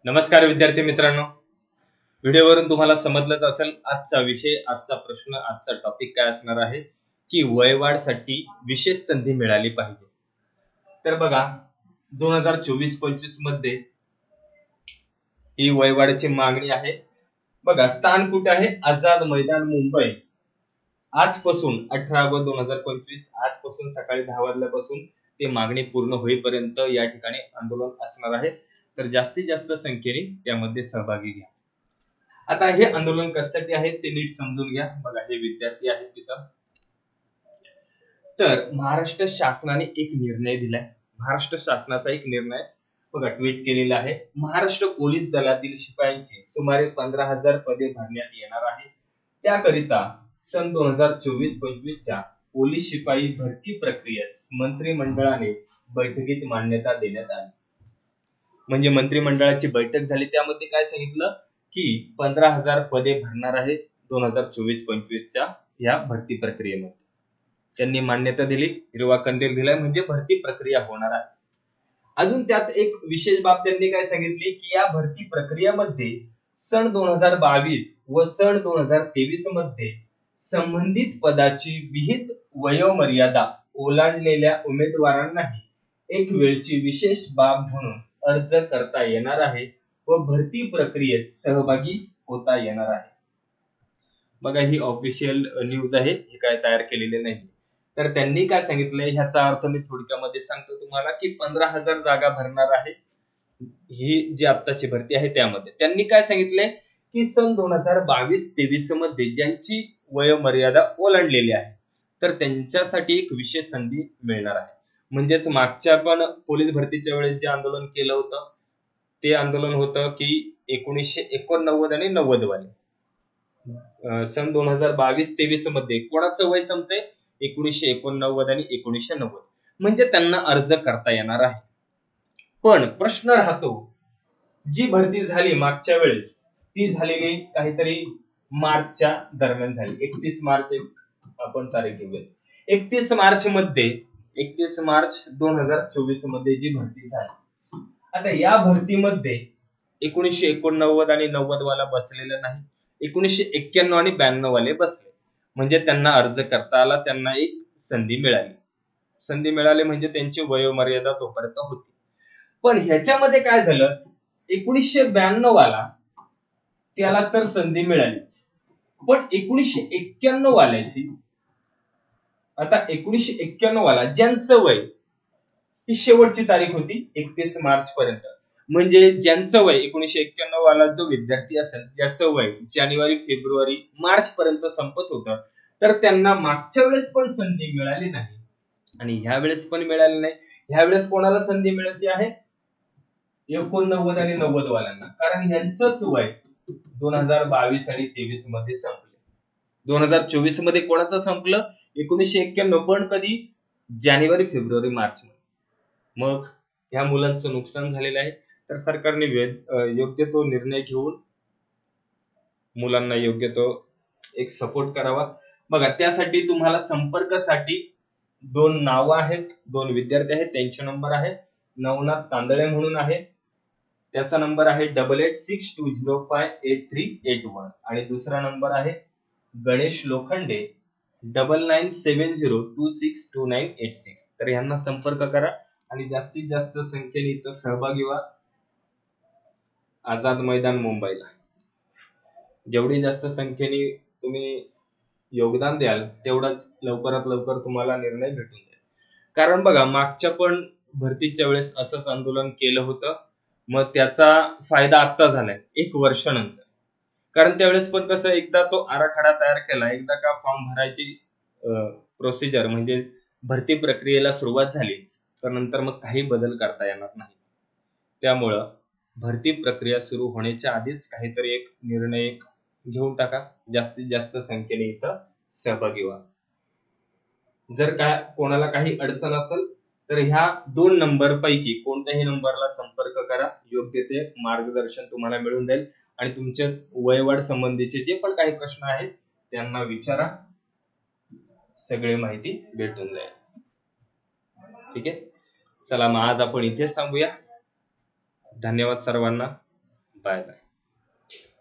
नमस्कार विद्यार्थी मित्रांनो, व्हिडिओवरून तुम्हाला समजलंच असेल आजचा विषय, आजचा प्रश्न, आजचा टॉपिक काय असणार आहे की वयवाढसाठी विशेष संधी मिळाली पाहिजे. तर बघा 2024-25 मध्ये ही वयवाढीची मागणी आहे. बघा स्थान कुठे आहे? आझाद मैदान मुंबई. आजपासून 18 ऑगस्ट 2025 आजपासून सकाळी 10 वाजल्यापासून ते मागणी पूर्ण होईपर्यंत या ठिकाणी आंदोलन असणार आहे. तर जास्तीत जास्त संख्येने त्यामध्ये सहभागी घ्या. आता हे आंदोलन कशासाठी आहे ते नीट समजून घ्या. बघा हे विद्यार्थी आहेत तिथं. तर महाराष्ट्र शासनाने एक निर्णय दिलाय. महाराष्ट्र शासनाचा एक निर्णय बघा ट्विट केलेला आहे. महाराष्ट्र पोलीस दलातील शिपायांची सुमारे 15,000 पदे भरण्यात येणार आहे. त्याकरिता सन 2024-25 च्या पोलीस शिपाई भरती प्रक्रियेस मंत्रिमंडळाने बैठकीत मान्यता देण्यात आली. म्हणजे मंत्रिमंडळाची बैठक झाली, त्यामध्ये काय सांगितलं की 15,000 पदे भरणार आहेत 2024-25 च्या या भरती प्रक्रियेमध्ये. त्यांनी मान्यता दिली, हिरवा कंदील दिलाय, म्हणजे भरती प्रक्रिया होणार आहे. अजून त्यात एक विशेष बाब त्यांनी काय सांगितली की या भरती प्रक्रियेमध्ये सन 2022 व सन 2023 मध्ये संबंधित पदाची विहित वयोमर्यादा ओलांडलेल्या उमेदवारांनाही एक वेळची विशेष बाब म्हणून अर्ज करता येणार आहे व भरती प्रक्रियेत सहभागी होता येणार आहे. बघा ही ऑफिशियल न्यूज आहे, हे काय तयार केलेले नाही. तर त्यांनी काय सांगितलंय ह्याचा अर्थ मी थोडक्यामध्ये सांगतो तुम्हाला की 15,000 जागा भरणार आहे ही जी आत्ताची भरती आहे त्यामध्ये. त्यांनी काय सांगितलंय की सन 2022-23 मध्ये ज्यांची वयोमर्यादा ओलांडलेली आहे तर त्यांच्यासाठी एक विशेष संधी मिळणार आहे. म्हणजेच मागच्या पण पोलीस भरतीच्या वेळेस जे आंदोलन केलं होतं ते आंदोलन होतं की 1989 आणि 90 वाले. सन 2022-23 मध्ये कोणाचं वय संपते? 1989 आणि 1990. म्हणजे त्यांना अर्ज करता येणार आहे. पण प्रश्न राहतो, जी भरती झाली मागच्या वेळेस ती झालेली काहीतरी मार्चच्या दरम्यान झाली. 31 मार्च आपण तारीख घेऊया. 31 मार्च 2024 मध्ये जी भरती झाली. आता या भरतीमध्ये 1989 आणि 90 वाला बसलेला नाही, 1991 आणि 92 वाले बसले. म्हणजे त्यांना अर्ज करता आला, त्यांना एक संधी मिळाली. संधी मिळाली म्हणजे त्यांची वयोमर्यादा तोपर्यंत होती. पण ह्याच्यामध्ये काय झालं, 1992 वाला त्याला तर संधी मिळालीच, पण 1991 वाल्याची, आता 1991 वाला ज्यांचं वय ही शेवटची तारीख होती 31 मार्च पर्यंत. म्हणजे ज्यांचं वय 1991 वाला जो विद्यार्थी असेल ज्याचं वय जानेवारी फेब्रुवारी मार्च पर्यंत संपत होतं तर त्यांना मागच्या वेळेस पण संधी मिळाली नाही आणि ह्या वेळेस पण मिळाली नाही. ह्या वेळेस कोणाला संधी मिळते आहे? 89 आणि 90 वाल्यांना, कारण यांचंच वय 2022 आणि 23 मध्ये संपले. 2024 मध्ये कोणाचं संपलं? 1991, पण कधी? जानेवारी फेब्रुवारी मार्च मध्ये. मग ह्या मुलांचं नुकसान झालेलं आहे. तर सरकारने योग्य तो निर्णय घेऊन मुलांना योग्य तो एक सपोर्ट करावा. बघा त्यासाठी तुम्हाला संपर्कासाठी 2 नावं आहेत, 2 विद्यार्थी आहेत, त्यांचे नंबर आहे. नवनाथ तांदळे म्हणून आहे, त्याचा नंबर आहे 8862058381 आणि दुसरा नंबर आहे गणेश लोखंडे 9970262986. तर यांना संपर्क करा आणि जास्तीत जास्त संख्येने इथं सहभागी व्हा आझाद मैदान मुंबईला. जेवढी जास्त संख्येने तुम्ही योगदान द्याल तेवढाच लवकरात लवकर तुम्हाला निर्णय भेटून जाईल. कारण बघा मागच्या पण भरतीच्या वेळेस असंच आंदोलन केलं होतं, मग त्याचा फायदा आता झालाय 1 वर्षानंतर. कारण त्यावेळेस पण कसं एकदा तो आराखडा तयार केला, एकदा का फॉर्म भरायची प्रोसिजर म्हणजे भरती प्रक्रियेला सुरुवात झाली तर नंतर मग काही बदल करता येणार नाही. त्यामुळं भरती प्रक्रिया सुरू होण्याच्या आधीच काहीतरी एक निर्णय घेऊन टाका, जास्तीत जास्त संख्येने इथं सहभागी व्हा. जर काय कोणाला काही अडचण असेल तर ह्या 2 नंबर पैकी कोणत्याही नंबरला संपर्क करा, योग्य ते मार्गदर्शन तुम्हाला मिळून जाईल आणि तुमच्या वयवाढ संबंधीचे जे पण काही प्रश्न आहेत त्यांना विचारा, सगळी माहिती भेटून जाईल. ठीक आहे, चला मग आज आपण इथेच थांबूया. धन्यवाद सर्वांना. Bye bye.